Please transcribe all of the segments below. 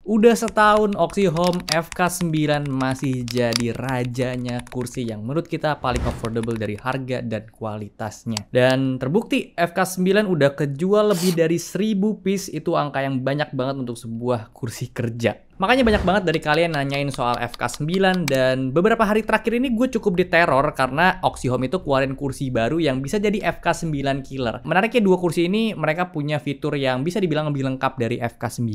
Udah setahun Oxyhome FK9 masih jadi rajanya kursi yang menurut kita paling affordable dari harga dan kualitasnya. Dan terbukti FK9 udah kejual lebih dari 1000 piece, itu angka yang banyak banget untuk sebuah kursi kerja. Makanya banyak banget dari kalian nanyain soal FK9 dan beberapa hari terakhir ini gue cukup diteror karena Oxyhome itu keluarin kursi baru yang bisa jadi FK9 killer. Menariknya dua kursi ini mereka punya fitur yang bisa dibilang lebih lengkap dari FK9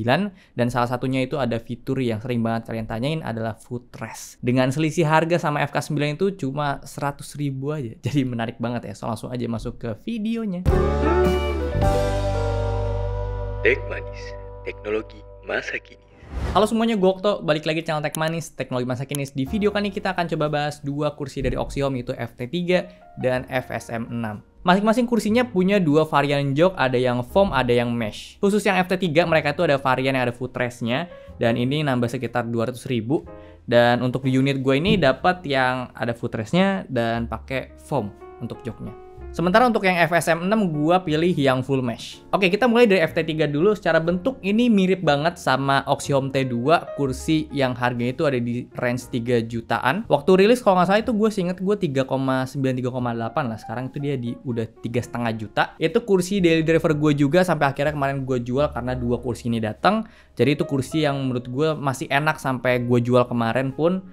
dan salah satunya itu ada fitur yang sering banget kalian tanyain adalah footrest. Dengan selisih harga sama FK9 itu cuma 100.000 aja. Jadi menarik banget ya. So langsung aja masuk ke videonya. Tech Manis, teknologi masa kini. Halo semuanya, gue Okto, balik lagi channel Tech Manis, teknologi masa kini. Di video kali ini kita akan coba bahas dua kursi dari Oxyhome, yaitu FT3 dan FSM6. Masing-masing kursinya punya dua varian jok, ada yang foam, ada yang mesh. Khusus yang FT3, mereka itu ada varian yang ada footrest-nya, dan ini nambah sekitar 200.000. Dan untuk di unit gue ini dapat yang ada footrest-nya dan pakai foam untuk joknya. Sementara untuk yang FSM6 gua pilih yang full mesh. Oke, kita mulai dari FT3 dulu. Secara bentuk ini mirip banget sama Oxyhome T2, kursi yang harganya itu ada di range 3 jutaan. Waktu rilis kalau nggak salah itu gue seinget gue 3,9 3,8 lah. Sekarang itu dia udah 3,5 juta. Itu kursi daily driver gue juga sampai akhirnya kemarin gue jual karena dua kursi ini datang. Jadi itu kursi yang menurut gue masih enak sampai gue jual kemarin pun.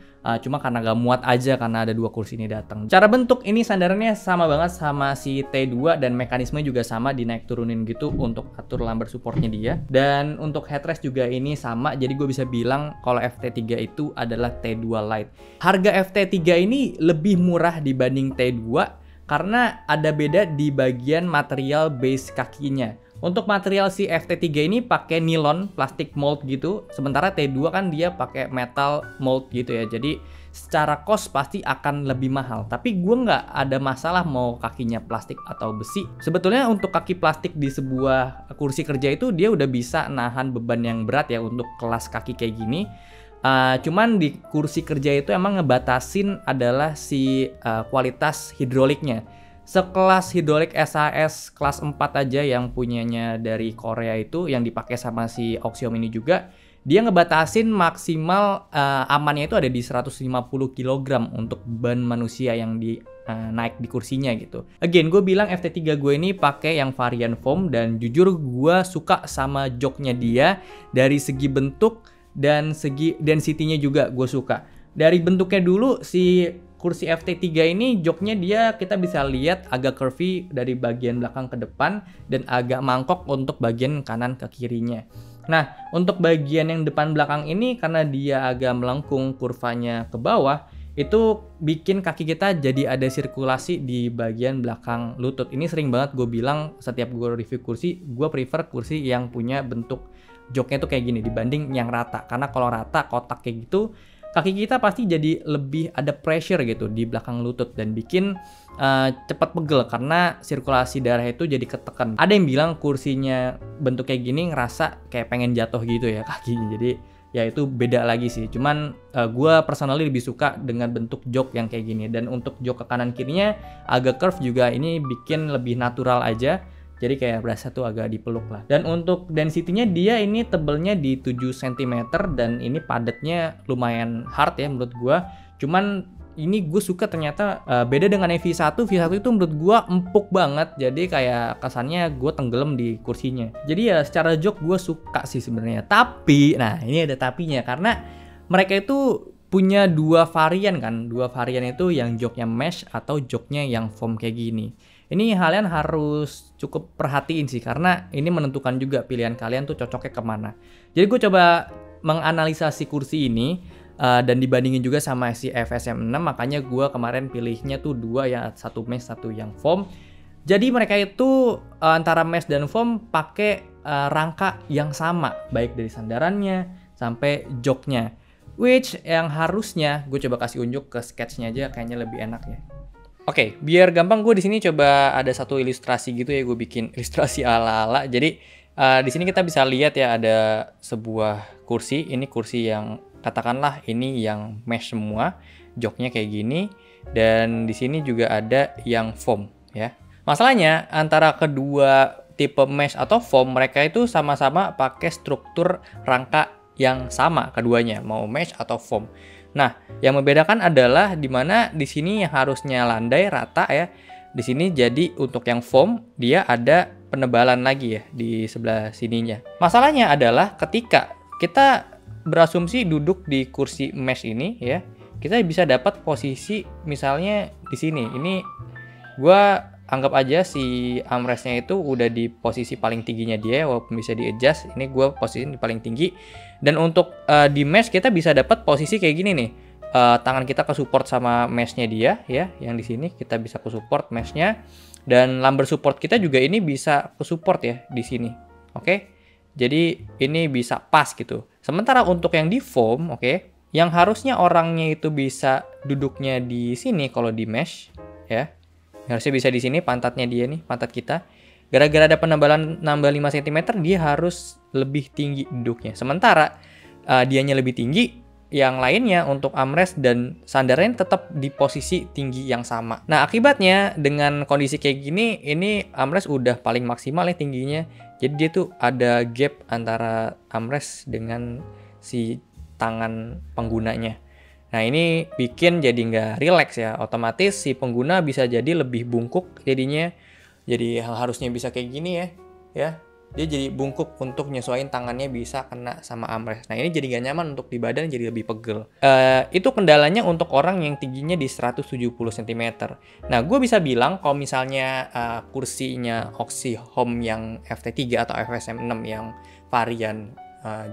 Cuma karena gak muat aja karena ada dua kursi ini datang. Cara bentuk ini sandarannya sama banget sama si T2 dan mekanisme juga sama, dinaik turunin gitu untuk atur lumbar supportnya dia. Dan untuk headrest juga ini sama, jadi gue bisa bilang kalau FT3 itu adalah T2 Lite. Harga FT3 ini lebih murah dibanding T2 karena ada beda di bagian material base kakinya. Untuk material si FT3 ini pakai nilon, plastik mold gitu. Sementara T2 kan dia pakai metal mold gitu ya. Jadi secara cost pasti akan lebih mahal. Tapi gue nggak ada masalah mau kakinya plastik atau besi. Sebetulnya untuk kaki plastik di sebuah kursi kerja itu dia udah bisa nahan beban yang berat ya untuk kelas kaki kayak gini. Cuman di kursi kerja itu emang ngebatasin adalah si kualitas hidroliknya. Sekelas hidrolik SAS kelas 4 aja yang punyanya dari Korea itu yang dipakai sama si Oxyhome ini juga, dia ngebatasin maksimal amannya itu ada di 150 kg untuk beban manusia yang naik di kursinya gitu. Again, gue bilang FT3 gue ini pakai yang varian foam dan jujur gue suka sama joknya dia dari segi bentuk dan segi density-nya juga gue suka. Dari bentuknya dulu si kursi FT3 ini joknya dia kita bisa lihat agak curvy dari bagian belakang ke depan dan agak mangkok untuk bagian kanan ke kirinya. Nah, untuk bagian yang depan belakang ini karena dia agak melengkung kurvanya ke bawah, itu bikin kaki kita jadi ada sirkulasi di bagian belakang lutut. Ini sering banget gue bilang setiap gue review kursi, gue prefer kursi yang punya bentuk joknya tuh kayak gini dibanding yang rata. Karena kalau rata kotak kayak gitu, kaki kita pasti jadi lebih ada pressure gitu di belakang lutut dan bikin cepat pegel karena sirkulasi darah itu jadi ketekan. Ada yang bilang kursinya bentuk kayak gini ngerasa kayak pengen jatuh gitu ya kakinya. Jadi ya itu beda lagi sih. Cuman gue personally lebih suka dengan bentuk jok yang kayak gini. Dan untuk jok ke kanan kirinya agak curve juga, ini bikin lebih natural aja. Jadi kayak berasa tuh agak dipeluk lah. Dan untuk density-nya dia ini tebelnya di 7 cm dan ini padatnya lumayan hard ya menurut gua. Cuman ini gue suka ternyata beda dengan yang V1. V1 itu menurut gua empuk banget. Jadi kayak kesannya gue tenggelam di kursinya. Jadi ya secara jok gue suka sih sebenarnya. Tapi, nah ini ada tapinya karena mereka itu punya dua varian kan. Dua varian itu yang joknya mesh atau joknya yang foam kayak gini. Ini kalian harus cukup perhatiin sih karena ini menentukan juga pilihan kalian tuh cocoknya kemana. Jadi gue coba menganalisa si kursi ini dan dibandingin juga sama si FSM6, makanya gue kemarin pilihnya tuh dua, ya satu mesh satu yang foam. Jadi mereka itu antara mesh dan foam pakai rangka yang sama baik dari sandarannya sampai joknya. Which yang harusnya gue coba kasih unjuk ke sketchnya aja kayaknya lebih enak ya. Oke, biar gampang gue di sini coba ada satu ilustrasi gitu ya, gue bikin ilustrasi ala-ala. Jadi di sini kita bisa lihat ya ada sebuah kursi. Ini kursi yang katakanlah ini yang mesh semua, joknya kayak gini. Dan di sini juga ada yang foam ya. Masalahnya antara kedua tipe mesh atau foam mereka itu sama-sama pakai struktur rangka yang sama keduanya, mau mesh atau foam. Nah, yang membedakan adalah di mana di sini yang harusnya landai rata ya. Di sini jadi untuk yang foam dia ada penebalan lagi ya di sebelah sininya. Masalahnya adalah ketika kita berasumsi duduk di kursi mesh ini ya, kita bisa dapat posisi misalnya di sini. Ini gua anggap aja si armrestnya itu udah di posisi paling tingginya dia, walaupun bisa di-adjust. Ini gue posisi di paling tinggi. Dan untuk di mesh kita bisa dapat posisi kayak gini nih. Tangan kita ke support sama meshnya dia ya, yang di sini kita bisa ke support meshnya. Dan lumbar support kita juga ini bisa ke support ya di sini. Oke. Jadi ini bisa pas gitu. Sementara untuk yang di foam, oke, yang harusnya orangnya itu bisa duduknya di sini kalau di mesh ya. Harusnya bisa di sini pantatnya dia nih, pantat kita. Gara-gara ada penebalan nambah 5 cm, dia harus lebih tinggi duduknya. Sementara dianya lebih tinggi, yang lainnya untuk armrest dan sandarannya tetap di posisi tinggi yang sama. Nah, akibatnya dengan kondisi kayak gini, ini armrest udah paling maksimal ya tingginya. Jadi dia tuh ada gap antara armrest dengan si tangan penggunanya. Nah, ini bikin jadi nggak rileks ya. Otomatis si pengguna bisa jadi lebih bungkuk jadinya. Jadi harusnya bisa kayak gini ya. Dia jadi bungkuk untuk nyesuaiin tangannya bisa kena sama armrest. Nah, ini jadi nggak nyaman untuk di badan, jadi lebih pegel. Itu kendalanya untuk orang yang tingginya di 170 cm. Nah, gue bisa bilang kalau misalnya kursinya Oxyhome yang FT3 atau FSM 6 yang varian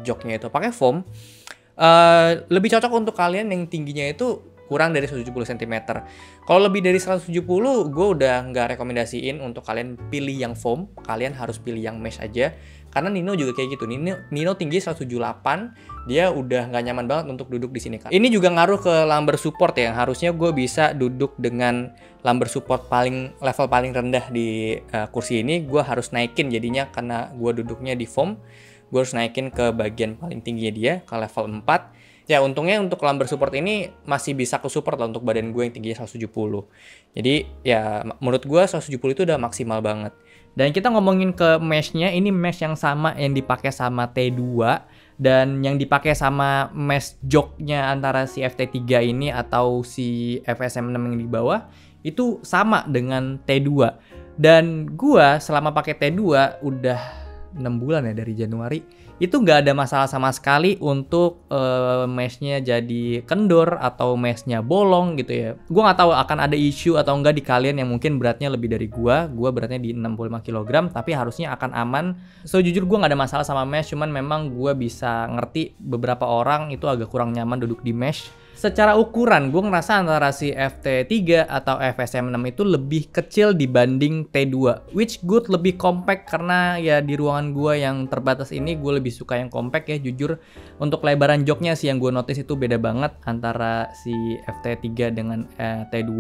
joknya itu pakai foam, lebih cocok untuk kalian yang tingginya itu kurang dari 170 cm. Kalau lebih dari 170, gue udah nggak rekomendasiin untuk kalian pilih yang foam. Kalian harus pilih yang mesh aja. Karena Nino juga kayak gitu. Nino tinggi 178, dia udah nggak nyaman banget untuk duduk di sini. Ini juga ngaruh ke lumbar support ya. Harusnya gue bisa duduk dengan lumbar support level paling rendah di kursi ini. Gue harus naikin jadinya karena gue duduknya di foam. Gue harus naikin ke bagian paling tingginya dia, ke level 4. Ya, untungnya untuk lumbar support ini masih bisa ke support lah untuk badan gue yang tingginya 170. Jadi ya menurut gue 170 itu udah maksimal banget. Dan kita ngomongin ke meshnya, ini mesh yang sama yang dipakai sama T2 dan yang dipakai sama mesh joknya antara si FT3 ini atau si FSM 6 yang di bawah itu sama dengan T2. Dan gue selama pakai T2 udah 6 bulan ya dari Januari, itu nggak ada masalah sama sekali untuk meshnya jadi kendor atau meshnya bolong gitu ya. Gue nggak tahu akan ada isu atau enggak di kalian yang mungkin beratnya lebih dari gue beratnya di 65 kg, tapi harusnya akan aman. Sejujur gue nggak ada masalah sama mesh, cuman memang gue bisa ngerti beberapa orang itu agak kurang nyaman duduk di mesh. Secara ukuran, gue ngerasa antara si FT3 atau FSM 6 itu lebih kecil dibanding T2. Which good lebih compact karena ya di ruangan gue yang terbatas ini gue lebih suka yang compact ya jujur. Untuk lebaran joknya sih yang gue notice itu beda banget antara si FT3 dengan T2.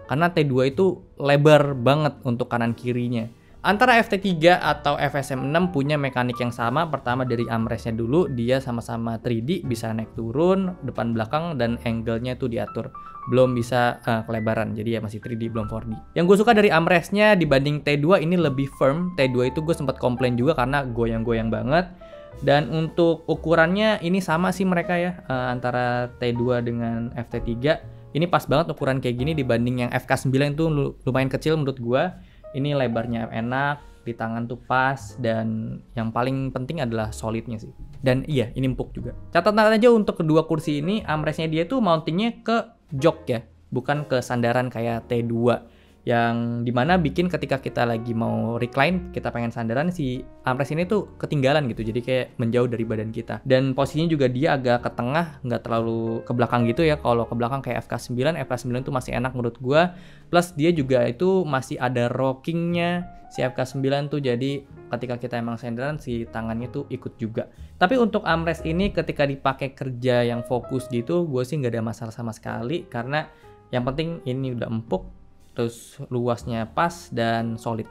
Karena T2 itu lebar banget untuk kanan kirinya. Antara FT3 atau FSM 6 punya mekanik yang sama. Pertama dari armrestnya dulu, dia sama-sama 3D, bisa naik turun, depan belakang, dan angle-nya itu diatur. Belum bisa kelebaran, jadi ya masih 3D, belum 4D. Yang gue suka dari armrestnya dibanding T2 ini lebih firm. T2 itu gue sempat komplain juga karena goyang-goyang banget. Dan untuk ukurannya ini sama sih mereka ya, antara T2 dengan FT3. Ini pas banget ukuran kayak gini dibanding yang FK9 itu lumayan kecil menurut gue. Ini lebarnya enak, di tangan tuh pas, dan yang paling penting adalah solidnya sih. Dan iya, ini empuk juga. Catatan aja untuk kedua kursi ini, armrestnya dia tuh mountingnya ke jok ya, bukan ke sandaran kayak T2. Yang dimana bikin ketika kita lagi mau recline, kita pengen sandaran, si armrest ini tuh ketinggalan gitu, jadi kayak menjauh dari badan kita. Dan posisinya juga dia agak ke tengah, nggak terlalu ke belakang gitu ya. Kalau ke belakang kayak FK9 tuh masih enak menurut gua. Plus dia juga itu masih ada rockingnya si FK9 tuh, jadi ketika kita emang sandaran si tangannya tuh ikut juga. Tapi untuk armrest ini ketika dipakai kerja yang fokus gitu, gue sih nggak ada masalah sama sekali karena yang penting ini udah empuk, terus luasnya pas dan solid.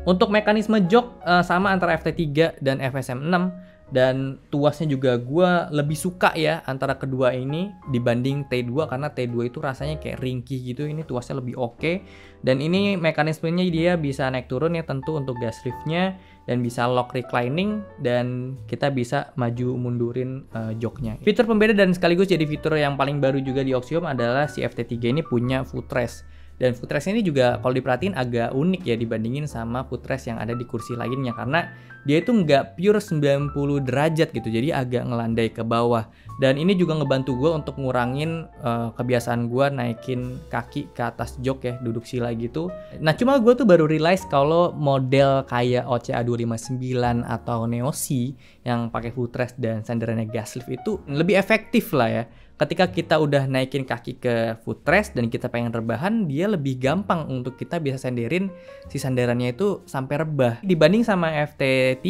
Untuk mekanisme jok sama antara FT3 dan FSM 6, dan tuasnya juga gue lebih suka ya antara kedua ini dibanding T2 karena T2 itu rasanya kayak ringkih gitu, ini tuasnya lebih oke. Dan ini mekanismenya dia bisa naik turun ya tentu untuk gas liftnya, dan bisa lock reclining, dan kita bisa maju mundurin joknya. Fitur pembeda dan sekaligus jadi fitur yang paling baru juga di Oxiom adalah si FT3 ini punya footrest. Dan footrest ini juga kalau diperhatiin agak unik ya dibandingin sama footrest yang ada di kursi lainnya, karena dia itu nggak pure 90 derajat gitu, jadi agak ngelandai ke bawah. Dan ini juga ngebantu gue untuk ngurangin kebiasaan gue naikin kaki ke atas jok ya, duduk sila gitu. Nah cuma gue tuh baru realize kalau model kayak OCA 259 atau Neo C yang pakai footrest dan sandarannya gas lift itu lebih efektif lah ya. Ketika kita udah naikin kaki ke footrest dan kita pengen rebahan, dia lebih gampang untuk kita bisa senderin si sandarannya itu sampai rebah. Dibanding sama FT3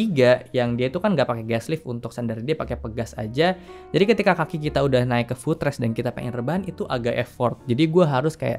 yang dia itu kan nggak pakai gas lift untuk sandaran, dia pakai pegas aja. Jadi ketika kaki kita udah naik ke footrest dan kita pengen rebahan itu agak effort. Jadi gue harus kayak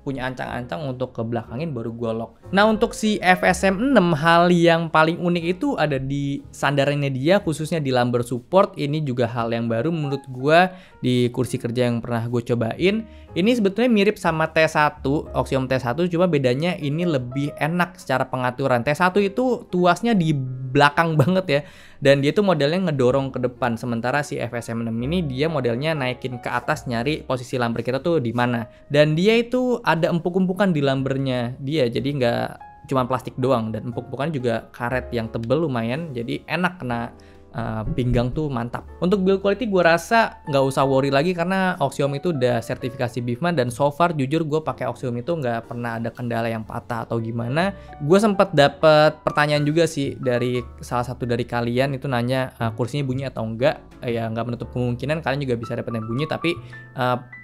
punya ancang-ancang untuk ke belakangin baru gue lock. Nah untuk si FSM 6 hal yang paling unik itu ada di sandarannya dia, khususnya di lumbar support. Ini juga hal yang baru menurut gue di kursi kerja yang pernah gue cobain. Ini sebetulnya mirip sama T1, Oxiom T1, cuma bedanya ini lebih enak secara pengaturan. T1 itu tuasnya di belakang banget ya, dan dia tuh modelnya ngedorong ke depan. Sementara si FSM 6 ini dia modelnya naikin ke atas, nyari posisi lumbar kita tuh di mana. Dan dia itu ada empuk-empukan di lumbarnya dia, jadi nggak cuma plastik doang, dan empuk-empukannya juga karet yang tebel lumayan, jadi enak kena pinggang tuh mantap. Untuk build quality gue rasa nggak usah worry lagi karena Oxiom itu udah sertifikasi BIFMA, dan so far jujur gue pakai Oxiom itu nggak pernah ada kendala yang patah atau gimana. Gue sempat dapet pertanyaan juga sih dari salah satu dari kalian itu nanya kursinya bunyi atau enggak. Ya nggak menutup kemungkinan kalian juga bisa dapet yang bunyi, tapi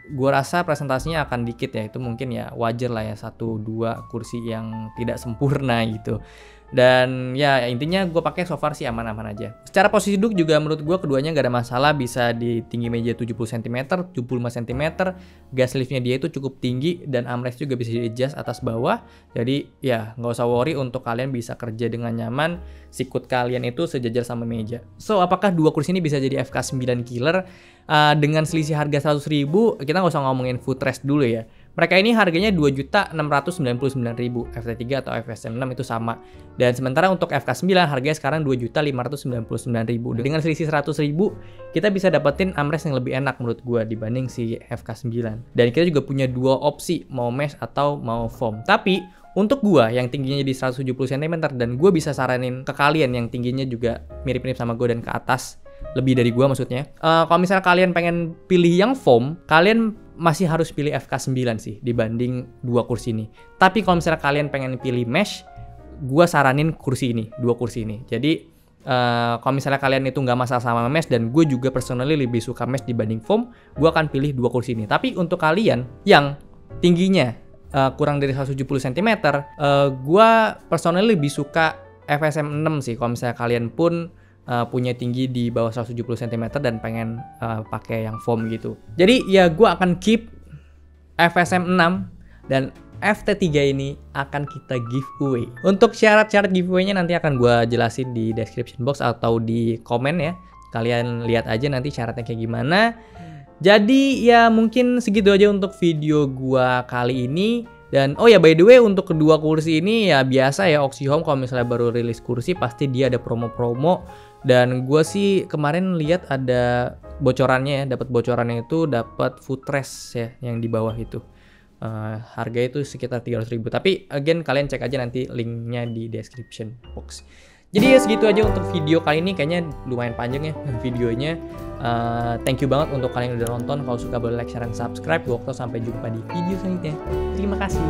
gue rasa presentasinya akan dikit ya, itu mungkin ya wajar lah ya 1-2 kursi yang tidak sempurna gitu. Dan ya intinya gue pakai so far sih aman-aman aja. Secara posisi duduk juga menurut gue keduanya gak ada masalah, bisa di tinggi meja 70 cm, 75 cm, gas liftnya dia itu cukup tinggi, dan armrest juga bisa di adjust atas bawah. Jadi ya nggak usah worry, untuk kalian bisa kerja dengan nyaman, sikut kalian itu sejajar sama meja. So apakah dua kursi ini bisa jadi FK9 killer? Dengan selisih harga 100.000, kita nggak usah ngomongin footrest dulu ya. Mereka ini harganya 2.699.000, FT3 atau FSM 6 itu sama. Dan sementara untuk FK9 harganya sekarang 2.599.000. Dengan selisih 100.000, kita bisa dapetin armrest yang lebih enak menurut gue dibanding si FK9. Dan kita juga punya dua opsi, mau mesh atau mau foam. Tapi untuk gue yang tingginya di 170 cm, dan gue bisa saranin ke kalian yang tingginya juga mirip-mirip sama gue dan ke atas, lebih dari gue maksudnya. Kalau misalnya kalian pengen pilih yang foam, kalian masih harus pilih FK9 sih dibanding dua kursi ini. Tapi kalau misalnya kalian pengen pilih mesh, gue saranin kursi ini, dua kursi ini. Jadi kalau misalnya kalian itu nggak masalah sama mesh, dan gue juga personally lebih suka mesh dibanding foam, gue akan pilih dua kursi ini. Tapi untuk kalian yang tingginya kurang dari 170 cm, gue personally lebih suka FSM 6 sih. Kalau misalnya kalian pun punya tinggi di bawah 170 cm dan pengen pakai yang foam gitu. Jadi ya gue akan keep FSM 6, dan FT3 ini akan kita giveaway. Untuk syarat-syarat giveaway-nya nanti akan gue jelasin di description box atau di komen ya. Kalian lihat aja nanti syaratnya kayak gimana. Jadi ya mungkin segitu aja untuk video gue kali ini. Dan oh ya by the way, untuk kedua kursi ini ya biasa ya, Oxiom kalau misalnya baru rilis kursi pasti dia ada promo-promo. Dan gue sih kemarin lihat ada bocorannya ya, dapat bocorannya itu dapat footrest ya yang di bawah itu. Harga itu sekitar 300.000. Tapi again kalian cek aja nanti linknya di description box. Jadi ya segitu aja untuk video kali ini, kayaknya lumayan panjang ya videonya. Thank you banget untuk kalian yang udah nonton. Kalau suka boleh like, share, dan subscribe. Gue sampai jumpa di video selanjutnya. Terima kasih.